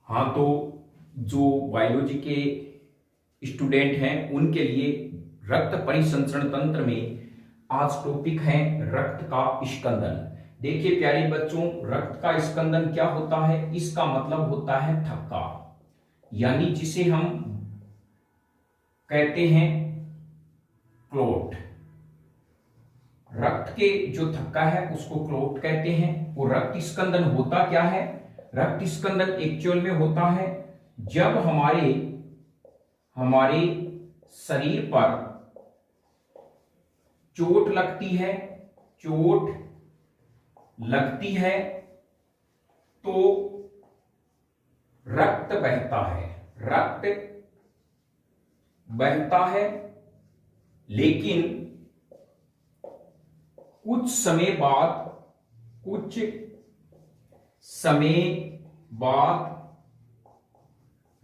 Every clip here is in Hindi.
हाँ, तो जो बायोलॉजी के स्टूडेंट हैं उनके लिए रक्त परिसंचरण तंत्र में आज टॉपिक है रक्त का स्कंदन। देखिए प्यारे बच्चों, रक्त का स्कंदन क्या होता है? इसका मतलब होता है थक्का, यानी जिसे हम कहते हैं क्लोट। रक्त के जो थक्का है उसको क्लोट कहते हैं। वो रक्त स्कंदन होता क्या है? रक्त स्कंदन एक्चुअल में होता है जब हमारे शरीर पर चोट लगती है तो रक्त बहता है, लेकिन कुछ समय बाद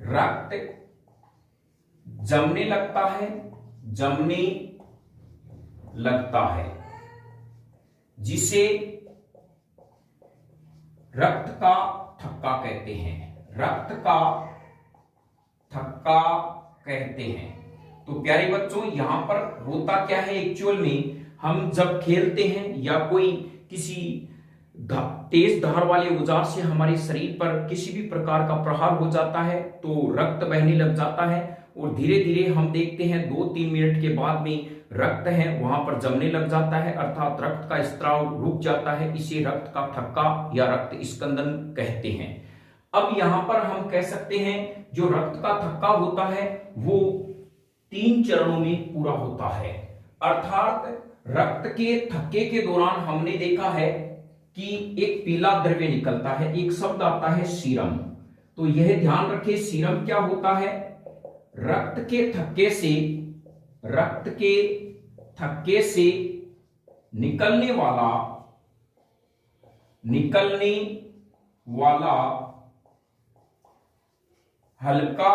रक्त जमने लगता है, जिसे रक्त का थक्का कहते हैं। तो प्यारे बच्चों, यहां पर होता क्या है? एक्चुअल में हम जब खेलते हैं या कोई किसी तेज धार वाले औजार से हमारे शरीर पर किसी भी प्रकार का प्रहार हो जाता है तो रक्त बहने लग जाता है, और धीरे धीरे हम देखते हैं 2-3 मिनट के बाद में रक्त है वहां पर जमने लग जाता है, अर्थात रक्त का स्त्राव रुक जाता है। इसे रक्त का थक्का या रक्त स्कंदन कहते हैं। अब यहां पर हम कह सकते हैं जो रक्त का थक्का होता है वो 3 चरणों में पूरा होता है। अर्थात रक्त के थक्के के दौरान हमने देखा है कि एक पीला द्रव्य निकलता है, एक शब्द आता है सीरम। तो यह ध्यान रखें, सीरम क्या होता है? रक्त के थक्के से निकलने वाला हल्का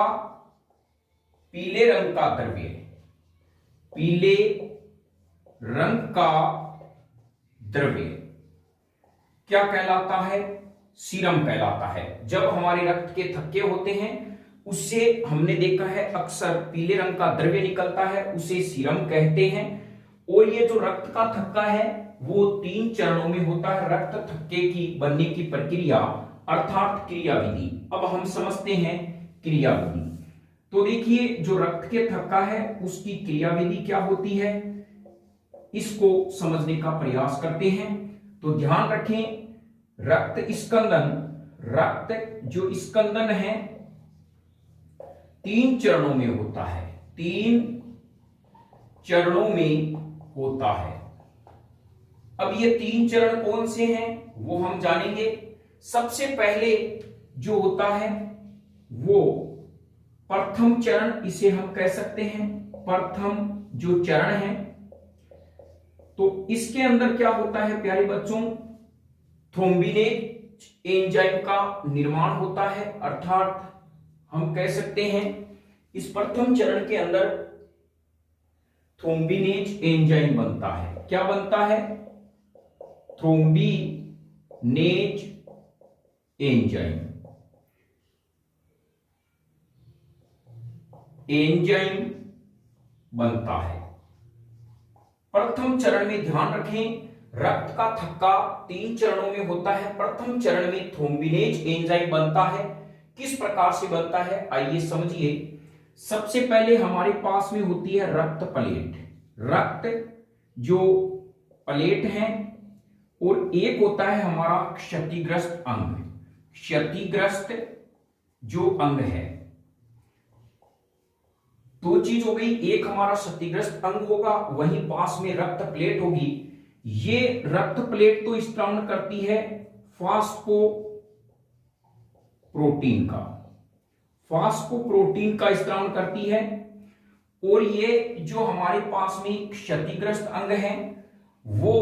पीले रंग का द्रव्य क्या कहलाता है? सीरम कहलाता है। जब हमारे रक्त के थक्के होते हैं उससे हमने देखा है अक्सर पीले रंग का द्रव्य निकलता है, उसे सीरम कहते हैं। और ये जो रक्त का थक्का है वो 3 चरणों में होता है। रक्त थक्के की बनने की प्रक्रिया अर्थात क्रियाविधि। अब हम समझते हैं क्रियाविधि। तो देखिए, जो रक्त के थक्का है उसकी क्रियाविधि क्या होती है, इसको समझने का प्रयास करते हैं। तो ध्यान रखें, रक्त जो स्कंदन है 3 चरणों में होता है। 3 चरणों में होता है। अब ये 3 चरण कौन से हैं वो हम जानेंगे। सबसे पहले जो होता है वो प्रथम चरण, इसे हम कह सकते हैं प्रथम जो चरण है। तो इसके अंदर क्या होता है प्यारे बच्चों? थ्रोम्बिनेज एंजाइम का निर्माण होता है, अर्थात हम कह सकते हैं इस प्रथम चरण के अंदर थ्रोम्बिनेज एंजाइम बनता है। क्या बनता है? थ्रोम्बिनेज एंजाइम बनता है। प्रथम चरण में ध्यान रखें, रक्त का थक्का 3 चरणों में होता है। प्रथम चरण में थ्रोम्बिनेज एंजाइम बनता है। किस प्रकार से बनता है आइए समझिए। सबसे पहले हमारे पास में होती है रक्त जो प्लेट है, और एक होता है हमारा क्षतिग्रस्त जो अंग है। 2 चीज हो गई, एक हमारा क्षतिग्रस्त अंग होगा, वहीं पास में रक्त प्लेट होगी। ये रक्त प्लेट तो स्त्राव करती है फास्फोप्रोटीन का स्त्राव करती है। और ये जो हमारे पास में क्षतिग्रस्त अंग है वो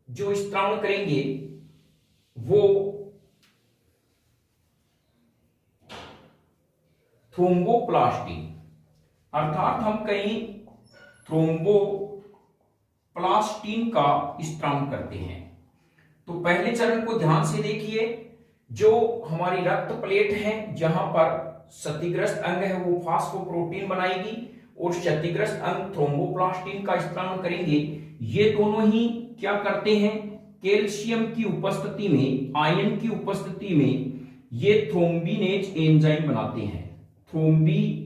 जो स्त्राव करेंगे वो थ्रोम्बोप्लास्टिन, अर्थात हम कहीं थ्रोम्बोप्लास्टिन का स्त्राव करते हैं। तो पहले चरण को ध्यान से देखिए, जो हमारी रक्त प्लेट है, जहां पर क्षतिग्रस्त अंग है वो फास्फोप्रोटीन बनाएगी और क्षतिग्रस्त अंग थ्रोम्बोप्लास्टिन का स्त्राव करेंगे। ये दोनों ही क्या करते हैं, कैल्शियम की उपस्थिति में, आयन की उपस्थिति में ये थ्रोम्बिनेज एंजाइम बनाते हैं, थ्रोम्बिनेज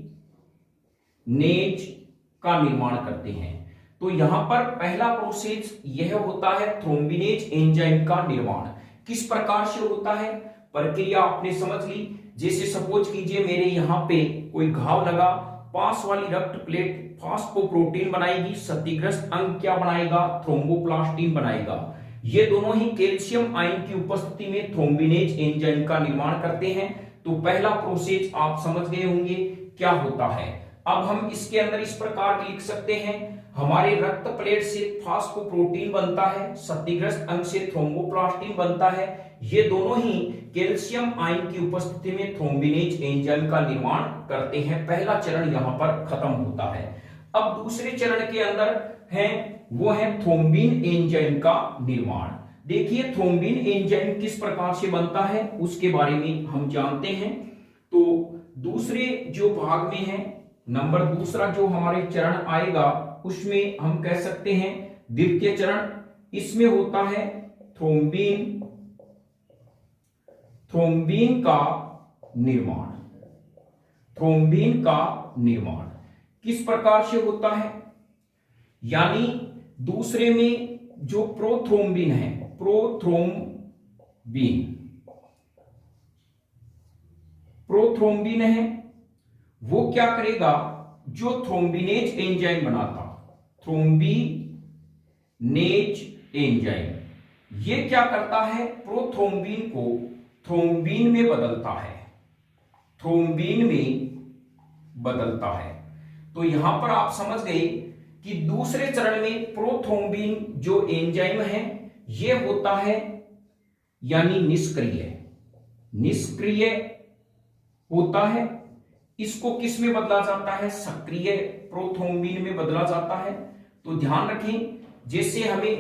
का निर्माण करते हैं। तो यहां पर पहला प्रोसेस यह होता है थ्रोम्बिनेज एंजाइम का निर्माण। किस प्रकार से होता है, प्रक्रिया आपने समझ ली। जैसे सपोज कीजिए मेरे यहां पे कोई घाव लगा, पास वाली रक्त प्लेट फास्फोप्रोटीन बनाएगी, क्षतिग्रस्त अंग क्या बनाएगा, थ्रोम्बोप्लास्टिन बनाएगा। ये दोनों ही कैल्शियम आयन की उपस्थिति में थ्रोम्बिनेज एंजाइम का निर्माण करते हैं। तो पहला प्रोसेस आप समझ गए होंगे क्या होता है। अब हम इसके अंदर इस प्रकार लिख सकते हैं, हमारे रक्त प्लेट से फास्फोप्रोटीन बनता है, क्षतिग्रस्त अंग से थ्रोम्बोप्लास्टिन बनता है। ये दोनों ही कैल्शियम आयन की उपस्थिति में थ्रोम्बिनेज एंजाइम का निर्माण करते हैं। पहला चरण यहां पर खत्म होता है। अब दूसरे चरण के अंदर है वो है थ्रोम्बिन एंजाइम का निर्माण। देखिए थ्रोम्बिन एंजाइम किस प्रकार से बनता है उसके बारे में हम जानते हैं। तो दूसरे जो भाग में है, नंबर दूसरा जो हमारे चरण आएगा उसमें हम कह सकते हैं द्वितीय चरण, इसमें होता है थ्रोम्बिन का निर्माण। थ्रोम्बिन का निर्माण किस प्रकार से होता है, यानी दूसरे में जो प्रोथ्रोम्बिन है, प्रोथ्रोम्बिन है वो क्या करेगा, जो थ्रोम्बिनेज एंजाइम बनाता, थ्रोम्बिनेज एंजाइम ये क्या करता है, प्रोथ्रोम्बिन को थ्रोम्बिन में बदलता है, थ्रोम्बिन में बदलता है। तो यहां पर आप समझ गए कि दूसरे चरण में प्रोथ्रोम्बिन जो एंजाइम है ये होता है यानी निष्क्रिय होता है। इसको किस में बदला जाता है, सक्रिय प्रोथ्रोम्बिन में बदला जाता है। तो ध्यान रखें, जैसे हमें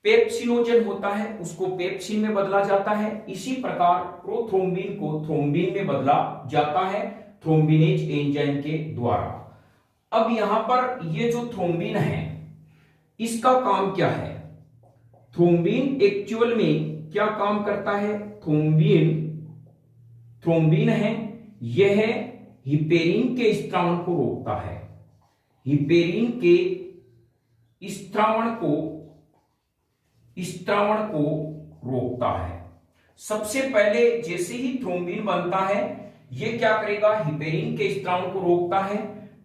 पेप्सिनोजन होता है उसको पेप्सिन में बदला जाता है, इसी प्रकार प्रोथ्रोम्बिन को थ्रोम्बिन में बदला जाता है थ्रोम्बिनेज एंजाइम के द्वारा। अब यहां पर ये जो थ्रोम्बिन है इसका काम क्या है, थ्रोम्बिन एक्चुअल में क्या काम करता है, थ्रोम्बिन है यह हिपेरिन के स्त्रावण को रोकता है, हिपेरिन के स्त्रावण को रोकता है। सबसे पहले जैसे ही थ्रोम्बिन बनता है यह क्या करेगा, हिपेरिन के स्त्रावण को रोकता है।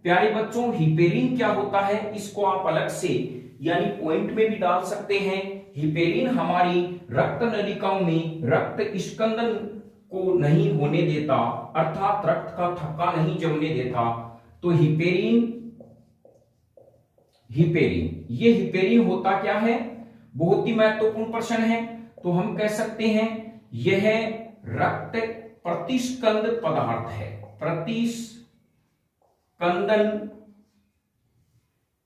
प्यारे बच्चों हिपेरिन क्या होता है इसको आप अलग से यानी पॉइंट में भी डाल सकते हैं। हिपेरिन हमारी रक्त नलिकाओं में रक्त स्कंदन को नहीं होने देता, अर्थात रक्त का थक्का नहीं जमने देता। तो हिपेरिन होता क्या है, बहुत ही महत्वपूर्ण प्रश्न है। तो हम कह सकते हैं यह रक्त प्रतिस्कंद पदार्थ है,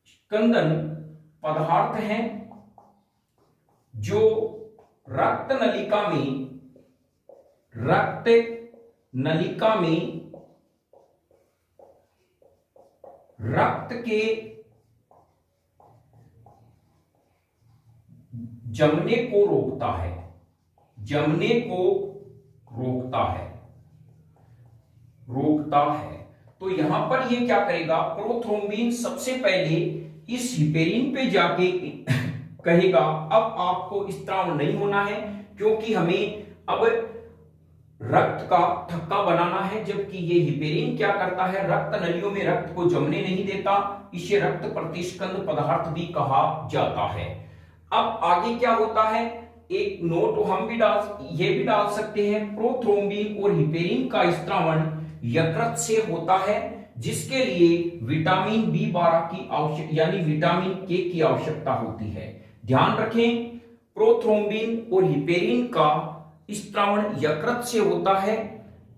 स्कंदन पदार्थ है जो रक्त नलिका में रक्त के जमने को रोकता है, रोकता है। तो यहां पर ये क्या करेगा, प्रोथ्रोम्बिन सबसे पहले इस हिपेरिन पे जाके कहेगा अब आपको स्त्राव नहीं होना है, क्योंकि हमें अब रक्त का थक्का बनाना है। जबकि ये हिपेरिन क्या करता है, रक्त नलियों में रक्त को जमने नहीं देता, इसे रक्त प्रतिस्कंद पदार्थ भी कहा जाता है। अब आगे क्या होता है, एक नोट हम भी डाल सकते हैं, प्रोथ्रोम्बिन और हिपेरिन का स्त्रावण यकृत से होता है, जिसके लिए विटामिन B12 की आवश्यक यानी विटामिन K की आवश्यकता होती है। ध्यान रखें, प्रोथ्रोम्बिन और हिपेरिन का स्त्रावण यकृत से होता है,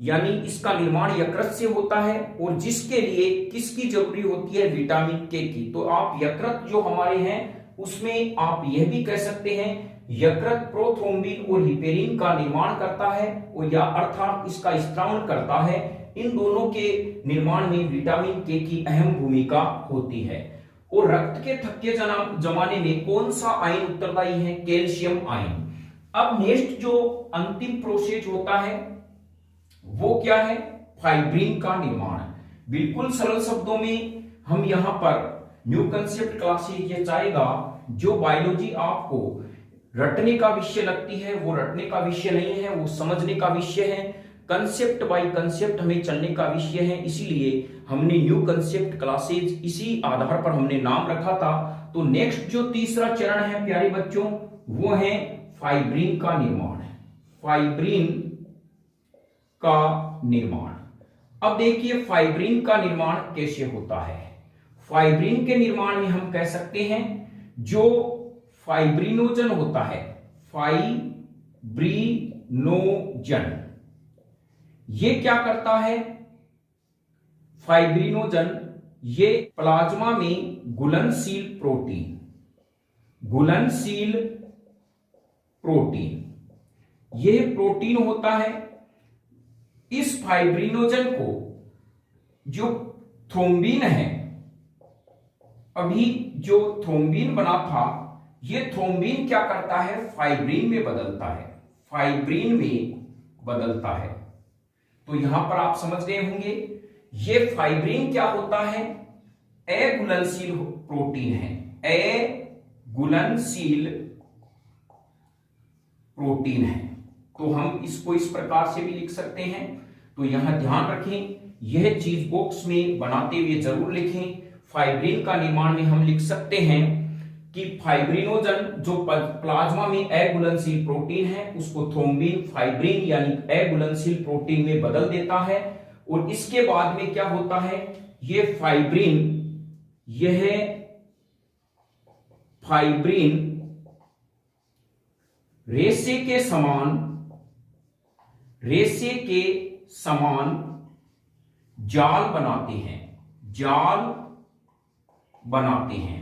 यानी इसका निर्माण यकृत से होता है, और जिसके लिए किसकी जरूरी होती है, विटामिन K की। तो आप यकृत जो हमारे हैं उसमें आप यह भी कह सकते हैं यकृत प्रोथ्रोम्बिन और हिपेरिन का निर्माण करता है, और या अर्थात इसका स्त्रावण करता है। इन दोनों के निर्माण में विटामिन के की अहम भूमिका होती है। और रक्त के थक्के जमाने में कौन सा आयन उत्तरदायी है? Calcium ion. अब नेक्स्ट जो अंतिम प्रोसेस होता है वो क्या है? फाइब्रिन का निर्माण। बिल्कुल सरल शब्दों में हम यहां पर न्यू कंसेप्ट क्लासेस ये चाहेगा जो बायोलॉजी आपको रटने का विषय लगती है वो रटने का विषय नहीं है, वो समझने का विषय है। कंसेप्ट बाय कंसेप्ट हमें चलने का विषय है, इसीलिए हमने न्यू कंसेप्ट क्लासेस इसी आधार पर हमने नाम रखा था। तो नेक्स्ट जो तीसरा चरण है प्यारे बच्चों वो है फाइब्रिन का निर्माण। फाइब्रिन का निर्माण। अब देखिए फाइब्रिन का निर्माण कैसे होता है। फाइब्रिन के निर्माण में हम कह सकते हैं जो फाइब्रिनोजन होता है, फाइब्रिनोजन, ये क्या करता है? फाइब्रिनोजन ये प्लाज्मा में घुलनशील प्रोटीन यह प्रोटीन होता है। इस फाइब्रिनोजन को जो थ्रोम्बिन है, अभी जो थ्रोम्बिन बना था ये थ्रोम्बिन क्या करता है? फाइब्रिन में बदलता है। तो यहां पर आप समझ गए होंगे ये फाइब्रिन क्या होता है? अघुलनशील प्रोटीन है, अघुलनशील प्रोटीन है। तो हम इसको इस प्रकार से भी लिख सकते हैं। तो यहां ध्यान रखें, यह चीज बॉक्स में बनाते हुए जरूर लिखें। फाइब्रिन का निर्माण में हम लिख सकते हैं कि फाइब्रिनोजन जो प्लाज्मा में अघुलनशील प्रोटीन है उसको थ्रोम्बिन फाइब्रिन यानी अघुलनशील प्रोटीन में बदल देता है। और इसके बाद में क्या होता है? यह फाइब्रिन रेशे के समान जाल बनाते हैं।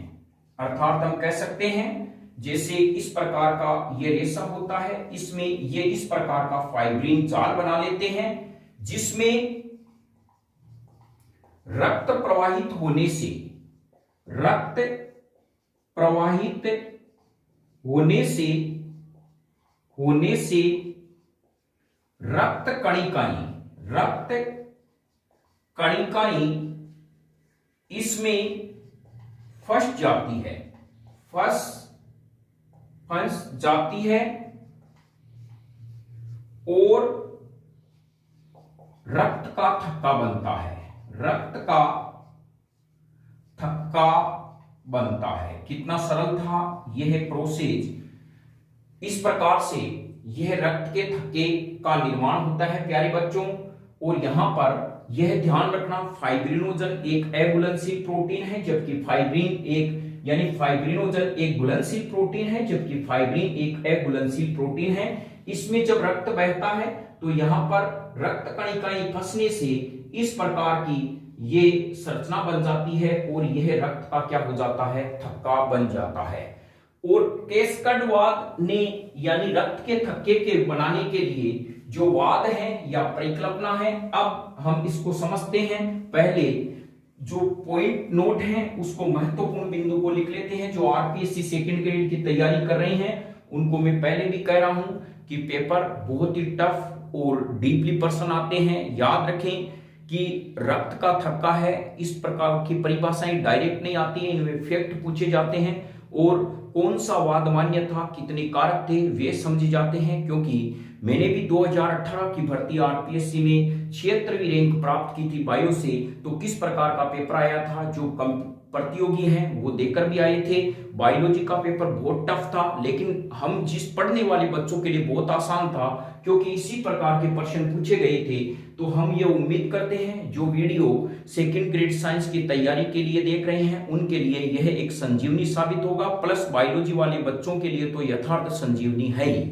अर्थात हम कह सकते हैं जैसे इस प्रकार का ये रेशा होता है, इसमें ये इस प्रकार का फाइब्रिन जाल बना लेते हैं जिसमें रक्त प्रवाहित होने से रक्त कणिकाएं इसमें फंस जाती है और रक्त का थक्का बनता है। कितना सरल था यह प्रोसेस। इस प्रकार से यह रक्त के थक्के का निर्माण होता है प्यारे बच्चों। और यहां पर यह ध्यान रखना फाइब्रिनोजन एक अघुलनशील प्रोटीन है जबकि फाइब्रिनोजन एक घुलनशील प्रोटीन है जबकि फाइब्रिन एक अघुलनशील प्रोटीन है। इसमें जब रक्त बहता है तो यहां पर रक्त कणिकाएं फंसने से इस प्रकार की ये संरचना बन जाती है और यह रक्त का क्या हो जाता है? थक्का बन जाता है। और कैस्कड ने यानी रक्त के थक्के के बनाने के लिए जो वाद है या परिकल्पना है, अब हम इसको समझते हैं। पहले जो पॉइंट नोट है उसको महत्वपूर्ण बिंदु को लिख लेते हैं। जो आरपीएससी सेकंड ग्रेड की तैयारी कर रहे हैं उनको मैं पहले भी कह रहा हूं कि पेपर बहुत ही टफ और डीपली प्रश्न आते हैं। याद रखें कि रक्त का थक्का है, इस प्रकार की परिभाषाएं डायरेक्ट नहीं आती हैं, इनमें फैक्ट पूछे जाते हैं और कौन सा वाद मान्य था, कितने कारक थे वे समझे जाते हैं। क्योंकि मैंने भी 2018 की भर्ती आरपीएससी में 76वीं रैंक प्राप्त की थी बायो से। तो किस प्रकार का पेपर आया था, जो प्रतियोगी हैं वो देकर भी आए थे। बायोलॉजी का पेपर बहुत टफ था, लेकिन हम जिस पढ़ने वाले बच्चों के लिए बहुत आसान था, क्योंकि इसी प्रकार के प्रश्न पूछे गए थे। तो हम ये उम्मीद करते हैं जो वीडियो सेकंड ग्रेड साइंस की तैयारी के लिए देख रहे हैं उनके लिए यह एक संजीवनी साबित होगा, प्लस बायोलॉजी वाले बच्चों के लिए तो यथार्थ संजीवनी है ही।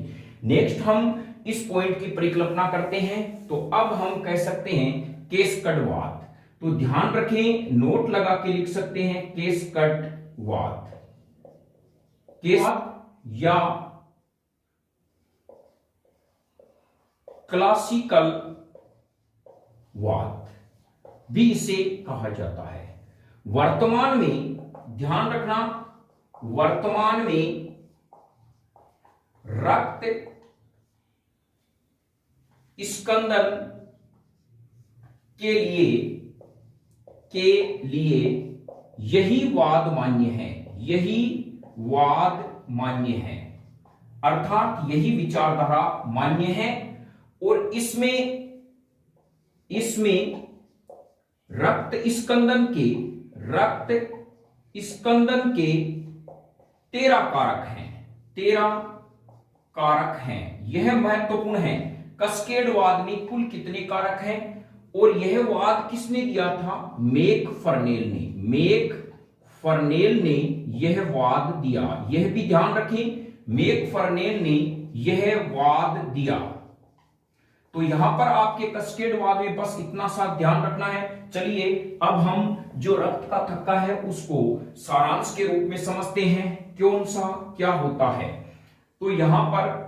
नेक्स्ट हम इस पॉइंट की परिकल्पना करते हैं। तो अब हम कह सकते हैं कैस्कडवाद। तो ध्यान रखें, नोट लगा के लिख सकते हैं कैस्कडवाद। या क्लासिकल वाद भी इसे कहा जाता है। वर्तमान में ध्यान रखना, वर्तमान में रक्त स्कंदन के लिए यही वाद मान्य है, यही वाद मान्य है, अर्थात यही विचारधारा मान्य है। और इसमें रक्त स्कंदन के 13 कारक हैं, 13 कारक हैं। यह महत्वपूर्ण है। कस्केडवाद में कुल कितने कारक हैं, और यह वाद किसने दिया था? मैकफर्नेल ने यह वाद दिया। यह भी ध्यान रखें, मैकफर्नेल ने यह वाद दिया। तो यहां पर आपके कस्केडवाद में बस इतना सा ध्यान रखना है। चलिए अब हम जो रक्त का थक्का है उसको सारांश के रूप में समझते हैं, कौन सा क्या होता है। तो यहां पर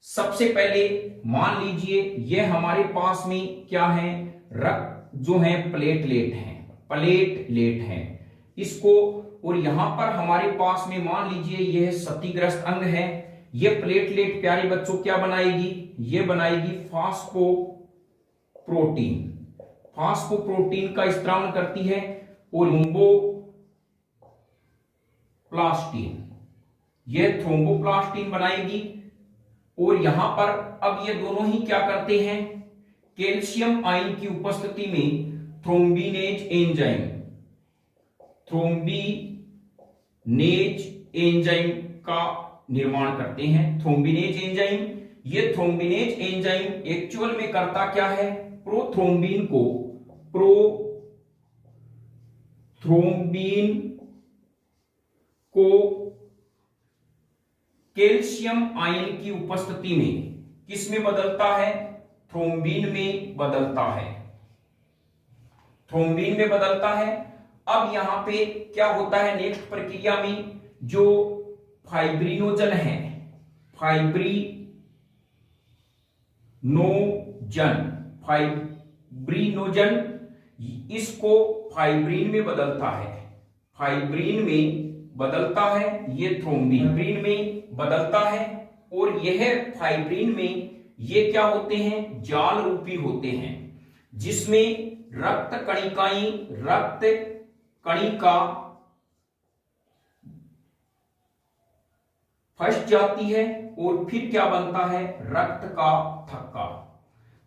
सबसे पहले मान लीजिए यह हमारे पास में क्या है, रक्त जो है प्लेटलेट हैं इसको, और यहां पर हमारे पास में मान लीजिए यह क्षतिग्रस्त अंग है। यह प्लेटलेट प्यारे बच्चों क्या बनाएगी? यह बनाएगी फास्फोप्रोटीन का स्त्रावन करती है, और यह थ्रोम्बोप्लास्टिन बनाएगी। और यहां पर अब ये दोनों ही क्या करते हैं? कैल्शियम आयन की उपस्थिति में थ्रोम्बिनेज एंजाइम का निर्माण करते हैं। थ्रोम्बिनेज एंजाइम, ये थ्रोम्बिनेज एंजाइम एक्चुअल में करता क्या है? प्रोथ्रोम्बिन को कैल्शियम आयन की उपस्थिति में किस में बदलता है? थ्रोम्बिन में बदलता है। अब यहां पे क्या होता है नेक्स्ट प्रक्रिया में? जो फाइब्रिनोजन है, फाइब्रिनोजन इसको फाइब्रिन में बदलता है, ये थ्रोम्बिन में बदलता है। और यह फाइब्रिन में ये क्या होते हैं? जाल रूपी होते हैं, जिसमें रक्त कणिका फंस जाती है, और फिर क्या बनता है? रक्त का थक्का।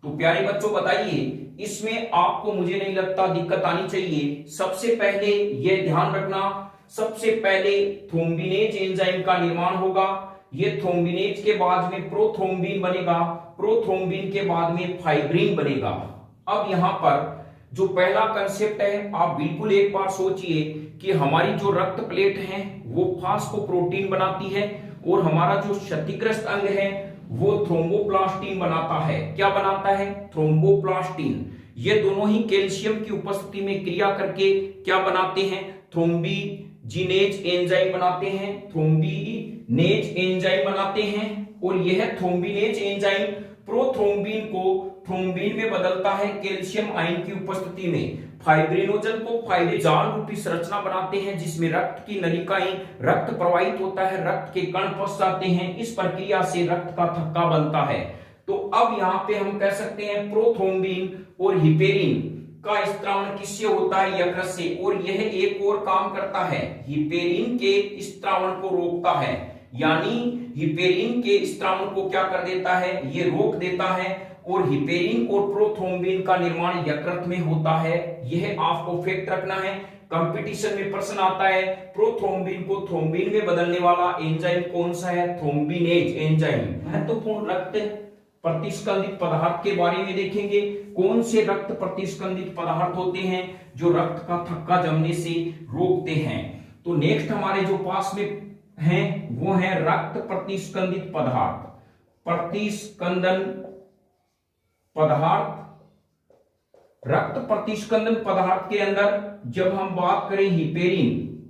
तो प्यारे बच्चों बताइए, इसमें आपको मुझे नहीं लगता दिक्कत आनी चाहिए। सबसे पहले यह ध्यान रखना, सबसे पहले थ्रोम्बिनेज एंजाइम का निर्माण होगा। ये थ्रोम्बिनेज के बाद में प्रोथ्रोम्बिन बनेगा, प्रोथ्रोम्बिन के बाद में फाइब्रिन बनेगा। अब यहां पर जो पहला कंसेप्ट है, आप बिल्कुल एक बार सोचिए कि हमारी जो रक्त प्लेट है वो फास्फोप्रोटीन बनाती है, और हमारा जो क्षतिग्रस्त अंग है वो थ्रोम्बोप्लास्टिन बनाता है। क्या बनाता है? थ्रोम्बोप्लास्टिन। ये दोनों ही कैल्शियम की उपस्थिति में क्रिया करके क्या बनाते हैं? थ्रोम्बिजिनेज एंजाइम बनाते हैं। और यह थ्रोम्बिनेज एंजाइम प्रोथ्रोम्बिन को थ्रोम्बिन में बदलता है कैल्शियम आयन की उपस्थिति में। फाइब्रिनोजन को जाल रूपी संरचना बनाते हैं, जिसमें रक्त की नलिकाएं, रक्त प्रवाहित होता है, रक्त के कण फंस जाते हैं। इस प्रक्रिया से रक्त का थक्का बनता है। तो अब यहाँ पे हम कह सकते हैं प्रोथ्रोम्बिन और हिपेरिन का स्त्रावण किससे होता है? यकृत से। और यह एक और काम करता है, हिपेरिन के स्त्रावण को रोकता है, यानी हिपेरिन के स्त्रावण को क्या कर देता है? ये रोक देता है। और हिपेरिन और प्रोथ्रोम्बिन का निर्माण यकृत में होता है। यह आपको फैक्ट रखना है, कंपटीशन में प्रश्न आता है। प्रोथ्रोम्बिन को थ्रोम्बिन में बदलने वाला एंजाइम कौन सा है? थ्रोम्बिनेज एंजाइम। महत्वपूर्ण रक्त प्रतिस्कंदित पदार्थ के बारे में देखेंगे। कौन से रक्त प्रतिस्कंदित पदार्थ होते हैं जो रक्त का थक्का जमने से रोकते हैं? तो नेक्स्ट हमारे जो पास में हैं वो है रक्त प्रतिस्कंदित पदार्थ। रक्त प्रतिस्कंदन पदार्थ के अंदर जब हम बात करें हिपेरिन,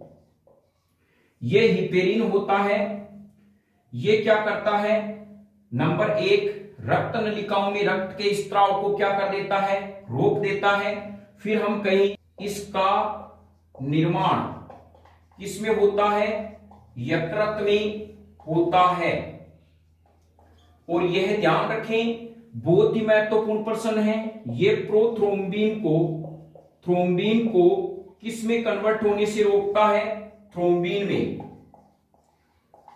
ये हिपेरिन होता है। ये क्या करता है? नंबर 1 रक्त नलिकाओं में रक्त के स्त्राव को क्या कर देता है, रोक देता है। फिर हम कहें इसका निर्माण किसमें होता है, यकृत में होता है। और यह ध्यान रखें, बहुत ही महत्वपूर्ण प्रश्न है, ये थ्रोम्बिन को किस में कन्वर्ट होने से रोकता है, थ्रोम्बिन में।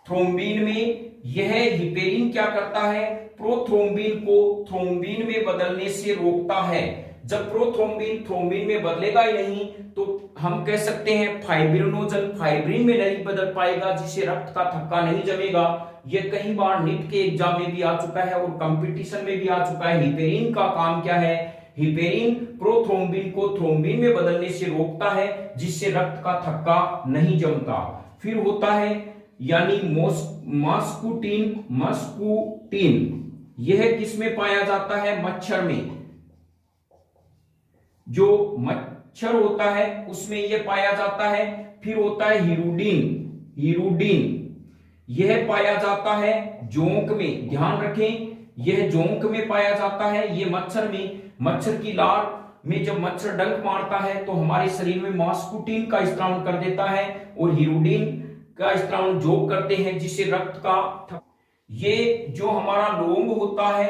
थ्रोम्बिन में यह हिपेरिन क्या करता है, प्रोथ्रोम्बिन को थ्रोम्बिन में बदलने से रोकता है। जब प्रोथ्रोम्बिन थ्रोम्बिन में बदलेगा ही नहीं तो हम कह सकते हैं फाइब्रिनोजन फाइब्रिन में नहीं बदल पाएगा, जिससे रक्त का थक्का नहीं जमेगा। यह कई बार नीट के एग्जाम में भी आ चुका है और कंपटीशन में भी आ चुका है। हिपेरिन का काम क्या है, हिपेरिन प्रोथ्रोम्बिन को थ्रोम्बिन में बदलने से रोकता है, जिससे रक्त का थक्का नहीं जमता। फिर होता है यानी मस्कुटीन, यह किसमें पाया जाता है, मच्छर में। जो मच्छर होता है उसमें यह पाया जाता है। फिर होता है हीरुडीन, यह पाया जाता है जोंक में। ध्यान रखें, यह जोंक में पाया जाता है, यह मच्छर में। मच्छर की लार में जब मच्छर डंक मारता है तो हमारे शरीर में मस्कुटीन का स्त्राव कर देता है और हीरुडीन का स्त्राव जोक करते हैं, जिससे रक्त का ये जो हमारा लौंग होता है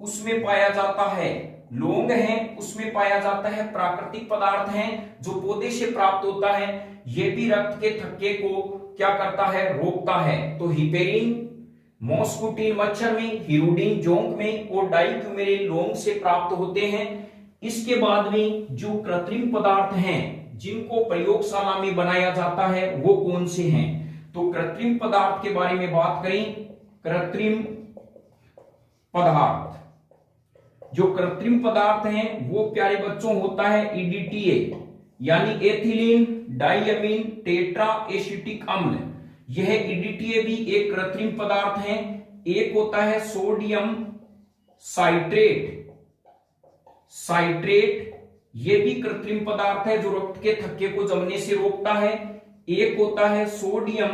उसमें पाया जाता है, लौंग है उसमें पाया जाता है प्राकृतिक पदार्थ है जो पौधे से प्राप्त होता है। ये भी रक्त के थक्के को क्या करता है, रोकता है। तो हिपेरिन मस्कुटीन मच्छर में, हीरुडीन जोंक में और डाइक्यूमेरिन लौंग से प्राप्त होते हैं। इसके बाद में जो कृत्रिम पदार्थ हैं जिनको प्रयोगशाला में बनाया जाता है वो कौन से हैं, तो कृत्रिम पदार्थ के बारे में बात करें। कृत्रिम पदार्थ, जो कृत्रिम पदार्थ हैं वो प्यारे बच्चों होता है EDTA यानी एथिलीन डाइअमीन टेट्रा एसिटिक अम्ल। यह EDTA भी एक कृत्रिम पदार्थ है। एक होता है सोडियम साइट्रेट, यह भी कृत्रिम पदार्थ है जो रक्त के थक्के को जमने से रोकता है। एक होता है सोडियम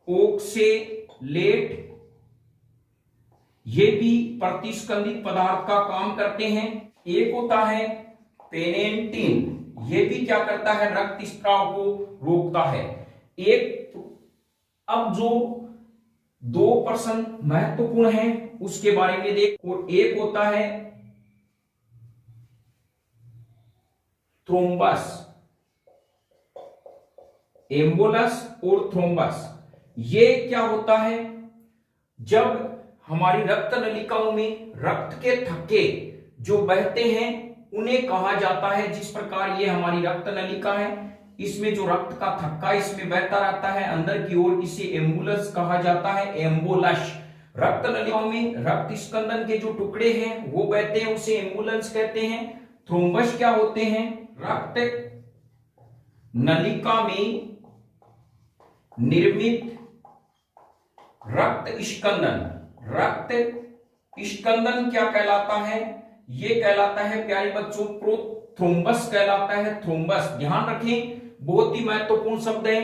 ऑक्सेलेट, ये भी प्रतिस्कंदित पदार्थ का काम करते हैं। एक होता है पेनेंटिन, ये भी क्या करता है, रक्त स्त्राव को रोकता है। अब जो 2% महत्वपूर्ण है उसके बारे में देख। और एक होता है थ्रोम्बस, एम्बोलस और थ्रोम्बस। ये क्या होता है, जब हमारी रक्त नलिकाओं में रक्त के थक्के जो बहते हैं उन्हें कहा जाता है, जिस प्रकार ये हमारी रक्त नलिका है, इसमें जो रक्त का थक्का इसमें बहता रहता है अंदर की ओर, इसे एम्बुलस कहा जाता है, एम्बुलस। रक्त नलिकाओं में रक्त स्कंदन के जो टुकड़े हैं वो बहते हैं, उसे एम्बुलेंस कहते हैं। थ्रोम्बस क्या होते हैं, रक्त नलिका में निर्मित रक्त स्कंदन क्या कहलाता है, ये कहलाता है प्यारे बच्चों प्रोथ्रोम्बस कहलाता है, थ्रोम्बस। ध्यान रखें, बहुत ही महत्वपूर्ण शब्द है।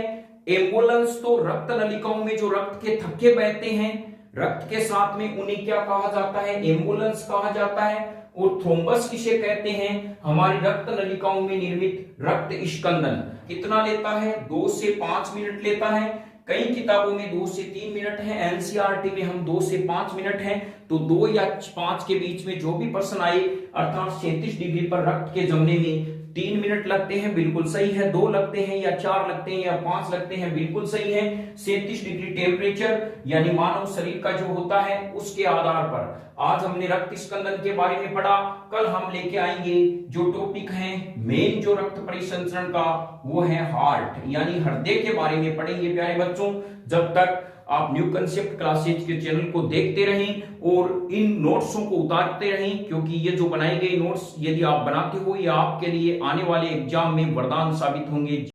एम्बुलेंस तो रक्त नलिकाओं में जो रक्त के थक्के बहते हैं रक्त के साथ में, उन्हें क्या कहा जाता है, एम्बुलेंस कहा जाता है। और थ्रोम्बस किसे कहते हैं, हमारी रक्त नलिकाओं में निर्मित रक्त स्कंदन। कितना लेता है, 2 से 5 मिनट लेता है। कई किताबों में 2 से 3 मिनट है, एनसीईआरटी में हम 2 से 5 मिनट है। तो 2 या 5 के बीच में जो भी प्रश्न आए, अर्थात 37 डिग्री पर रक्त के जमने में 3 मिनट लगते हैं, बिल्कुल सही है। 2 लगते हैं या 4 लगते हैं या 5 लगते हैं, बिल्कुल सही है। 37 डिग्री टेम्परेचर यानी मानव शरीर का जो होता है उसके आधार पर आज हमने रक्त स्कंदन के बारे में पढ़ा। कल हम लेके आएंगे जो टॉपिक है मेन जो रक्त परिसंचरण का, वो है हार्ट यानी हृदय के बारे में पढ़ेंगे प्यारे बच्चों। जब तक आप न्यू कंसेप्ट क्लासेज के चैनल को देखते रहें और इन नोट्सों को उतारते रहें, क्योंकि ये जो बनाई गई नोट्स यदि आप बनाते हो ये आपके लिए आने वाले एग्जाम में वरदान साबित होंगे।